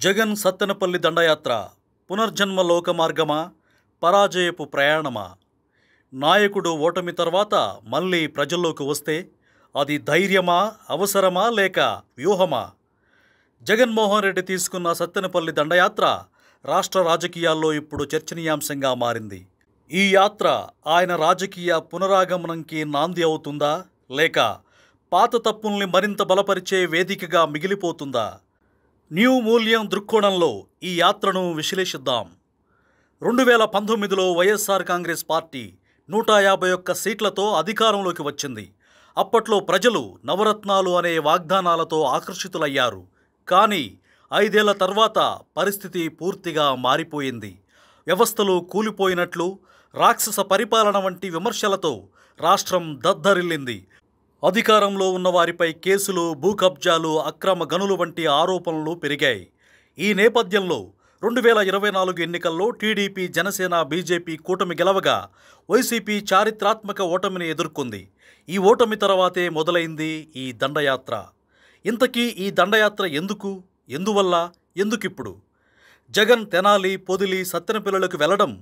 జగన్ సత్తెనపల్లి దండయాత్ర పునర్జన్మ లోక మార్గమా, పరాజయపు ప్రయాణమా? నాయకుడు ఓటమి తర్వాత మళ్ళీ ప్రజల్లోకి వస్తే అది ధైర్యమా, అవసరమా లేక వ్యూహమా? జగన్మోహన్ రెడ్డి తీసుకున్న సత్తెనపల్లి దండయాత్ర రాష్ట్ర రాజకీయాల్లో ఇప్పుడు చర్చనీయాంశంగా మారింది. ఈ యాత్ర ఆయన రాజకీయ పునరాగమనంకి నాంది అవుతుందా లేక పాత తప్పుల్ని మరింత బలపరిచే వేదికగా మిగిలిపోతుందా? న్యూ మూల్యం దృక్కోణంలో ఈ యాత్రను విశ్లేషిద్దాం. 2019లో వైఎస్ఆర్ కాంగ్రెస్ పార్టీ 151 సీట్లతో అధికారంలోకి వచ్చింది. అప్పట్లో ప్రజలు నవరత్నాలు అనే వాగ్దానాలతో ఆకర్షితులయ్యారు. కానీ 5 ఏళ్ల తర్వాత పరిస్థితి పూర్తిగా మారిపోయింది. వ్యవస్థలు కూలిపోయినట్లు, రాక్షస పరిపాలన వంటి విమర్శలతో రాష్ట్రం దద్దరిల్లింది. అధికారంలో ఉన్న వారిపై కేసులు, భూకబ్జాలు, అక్రమ గనులు వంటి ఆరోపణలు పెరిగాయి. ఈ నేపథ్యంలో 2024 ఎన్నికల్లో టీడీపీ, జనసేన, బీజేపీ కూటమి గెలవగా వైసీపీ చారిత్రాత్మక ఓటమిని ఎదుర్కొంది. ఈ ఓటమి తర్వాతే మొదలైంది ఈ దండయాత్ర. ఇంతకీ ఈ దండయాత్ర ఎందుకు, ఎందువల్ల, ఎందుకిప్పుడు? జగన్ తెనాలి, పొదిలి, సత్తెనపల్లిలకు వెళ్లడం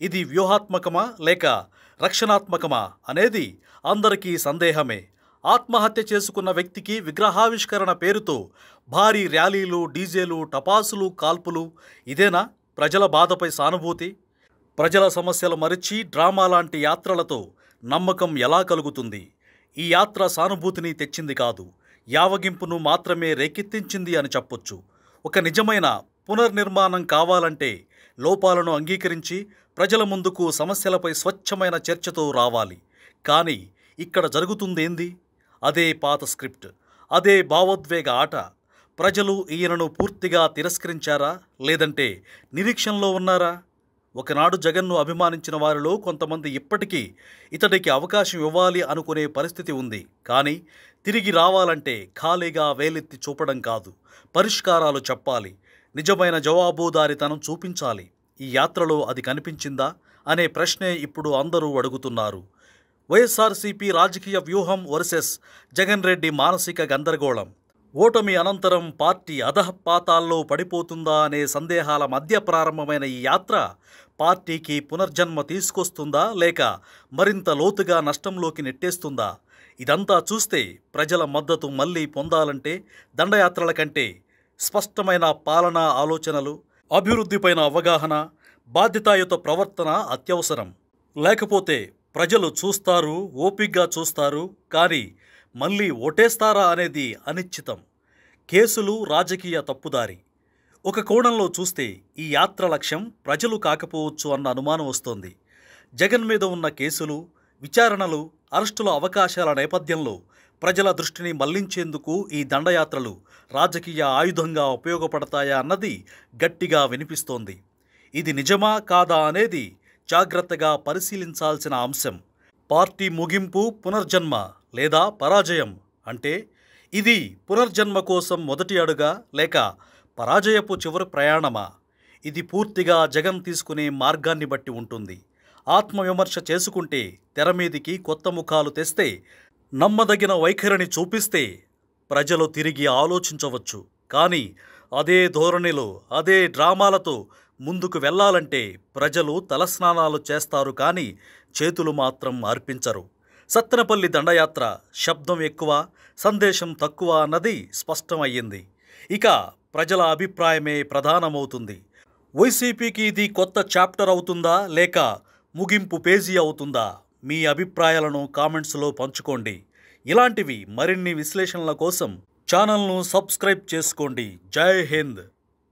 ఇది వ్యూహాత్మకమా లేక రక్షణాత్మకమా అనేది అందరికీ సందేహమే. ఆత్మహత్య చేసుకున్న వ్యక్తికి విగ్రహావిష్కరణ పేరుతో భారీ ర్యాలీలు, డీజేలు, టపాసులు, కాల్పులు, ఇదేనా ప్రజల బాధపై సానుభూతి? ప్రజల సమస్యలు మరిచి డ్రామా లాంటి యాత్రలతో నమ్మకం ఎలా కలుగుతుంది? ఈ యాత్ర సానుభూతిని తెచ్చింది కాదు, యావగింపును మాత్రమే రేకెత్తించింది అని చెప్పొచ్చు. ఒక నిజమైన పునర్నిర్మాణం కావాలంటే లోపాలను అంగీకరించి ప్రజల ముందుకు సమస్యలపై స్వచ్ఛమైన చర్చతో రావాలి. కానీ ఇక్కడ జరుగుతుందేంది? అదే పాత స్క్రిప్ట్, అదే భావోద్వేగ ఆట. ప్రజలు ఈయనను పూర్తిగా తిరస్కరించారా లేదంటే నిరీక్షణలో ఉన్నారా? ఒకనాడు జగన్ను అభిమానించిన వారిలో కొంతమంది ఇప్పటికీ ఇతడికి అవకాశం ఇవ్వాలి అనుకునే పరిస్థితి ఉంది. కానీ తిరిగి రావాలంటే ఖాళీగా వేలెత్తి చూపడం కాదు, పరిష్కారాలు చెప్పాలి, నిజమైన జవాబుదారీతనం చూపించాలి. ఈ యాత్రలో అది కనిపించిందా అనే ప్రశ్నే ఇప్పుడు అందరూ అడుగుతున్నారు. వైఎస్ఆర్సీపీ రాజకీయ వ్యూహం వర్సెస్ జగన్ రెడ్డి మానసిక గందరగోళం. ఓటమి అనంతరం పార్టీ అధఃపాతాల్లో పడిపోతుందా అనే సందేహాల మధ్య ప్రారంభమైన ఈ యాత్ర పార్టీకి పునర్జన్మ తీసుకొస్తుందా లేక మరింత లోతుగా నష్టంలోకి నెట్టేస్తుందా? ఇదంతా చూస్తే ప్రజల మద్దతు మళ్లీ పొందాలంటే దండయాత్రల కంటే స్పష్టమైన పాలనా ఆలోచనలు, అభివృద్ధిపైన అవగాహన, బాధ్యతాయుత ప్రవర్తన అత్యవసరం. లేకపోతే ప్రజలు చూస్తారు, ఓపిగ్గా చూస్తారు, కానీ మళ్ళీ ఓటేస్తారా అనేది అనిశ్చితం. కేసులు, రాజకీయ తప్పుదారి. ఒక కోణంలో చూస్తే ఈ యాత్ర లక్ష్యం ప్రజలు కాకపోవచ్చు అన్న అనుమానం వస్తోంది. జగన్ మీద ఉన్న కేసులు, విచారణలు, అరెస్టుల అవకాశాల నేపథ్యంలో ప్రజల దృష్టిని మళ్లించేందుకు ఈ దండయాత్రలు రాజకీయ ఆయుధంగా ఉపయోగపడతాయా అన్నది గట్టిగా వినిపిస్తోంది. ఇది నిజమా కాదా అనేది జాగ్రత్తగా పరిశీలించాల్సిన అంశం. పార్టీ ముగింపు పునర్జన్మ లేదా పరాజయం అంటే ఇది పునర్జన్మ కోసం మొదటి అడుగా లేక పరాజయపు చివరి ప్రయాణమా? ఇది పూర్తిగా జగన్ తీసుకునే మార్గాన్ని బట్టి ఉంటుంది. ఆత్మవిమర్శ చేసుకుంటే, తెరమీదికి కొత్త ముఖాలు తెస్తే, నమ్మదగిన వైఖరిని చూపిస్తే ప్రజలు తిరిగి ఆలోచించవచ్చు. కానీ అదే ధోరణిలో, అదే డ్రామాలతో ముందుకు వెళ్లాలంటే ప్రజలు తలస్నానాలు చేస్తారు కానీ చేతులు మాత్రం అర్పించరు. సత్తెనపల్లి దండయాత్ర శబ్దం ఎక్కువ, సందేశం తక్కువ అన్నది స్పష్టమయ్యింది. ఇక ప్రజల అభిప్రాయమే ప్రధానమవుతుంది. వైసీపీకి ఇది కొత్త చాప్టర్ అవుతుందా లేక ముగింపు పేజీ అవుతుందా? మీ అభిప్రాయాలను కామెంట్స్లో పంచుకోండి. ఇలాంటివి మరిన్ని విశ్లేషణల కోసం ఛానల్ను సబ్స్క్రైబ్ చేసుకోండి. జై హింద్.